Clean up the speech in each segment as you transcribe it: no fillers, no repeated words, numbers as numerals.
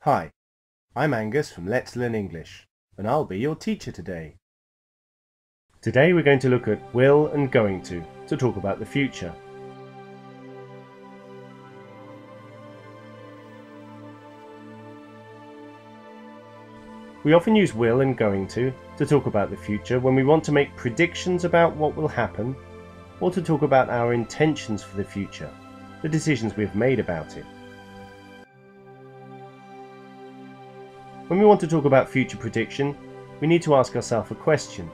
Hi, I'm Angus from Let's Learn English, and I'll be your teacher today. Today we're going to look at will and going to talk about the future. We often use will and going to talk about the future when we want to make predictions about what will happen, or to talk about our intentions for the future, the decisions we've made about it. When we want to talk about future prediction, we need to ask ourselves a question.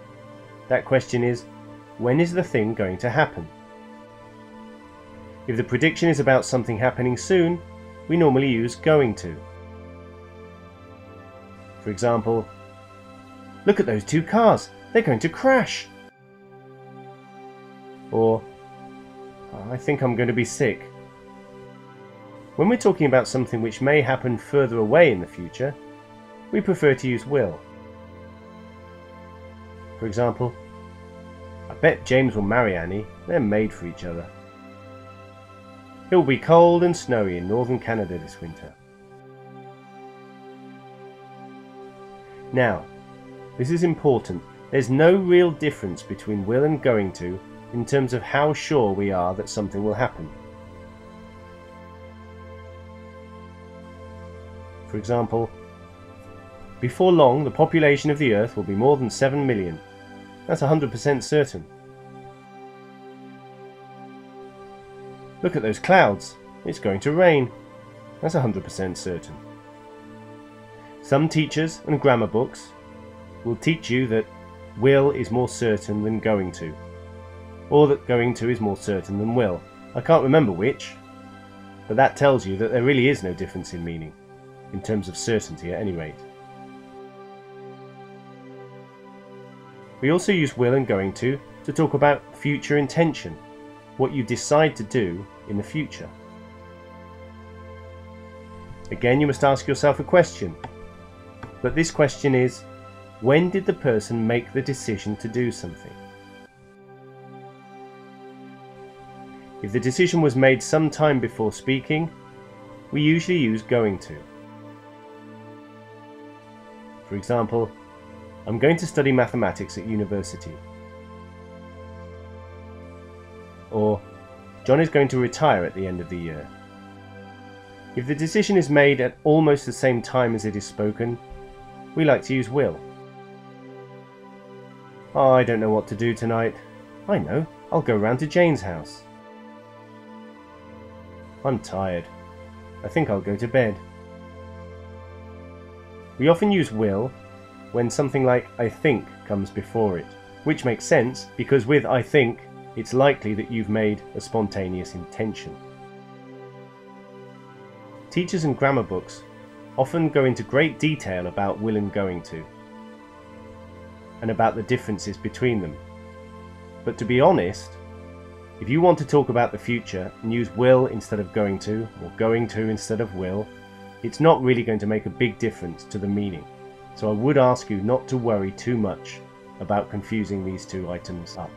That question is, when is the thing going to happen? If the prediction is about something happening soon, we normally use going to. For example, look at those two cars, they're going to crash. Or, I think I'm going to be sick. When we're talking about something which may happen further away in the future, we prefer to use will. For example, I bet James will marry Annie, they're made for each other. It will be cold and snowy in northern Canada this winter. Now, this is important. There's no real difference between will and going to in terms of how sure we are that something will happen. For example, before long the population of the Earth will be more than 7 million. That's 100% certain. Look at those clouds. It's going to rain. That's 100% certain. Some teachers and grammar books will teach you that will is more certain than going to, or that going to is more certain than will. I can't remember which, but that tells you that there really is no difference in meaning, in terms of certainty at any rate. We also use will and going to talk about future intention, what you decide to do in the future. Again, you must ask yourself a question, but this question is, when did the person make the decision to do something? If the decision was made some time before speaking, we usually use going to. For example, I'm going to study mathematics at university. Or, John is going to retire at the end of the year. If the decision is made at almost the same time as it is spoken, we like to use will. Oh, I don't know what to do tonight. I know, I'll go round to Jane's house. I'm tired. I think I'll go to bed. We often use will when something like I think comes before it, which makes sense because with I think, it's likely that you've made a spontaneous intention. Teachers and grammar books often go into great detail about will and going to, and about the differences between them. But to be honest, if you want to talk about the future and use will instead of going to, or going to instead of will, it's not really going to make a big difference to the meaning. So I would ask you not to worry too much about confusing these two items up.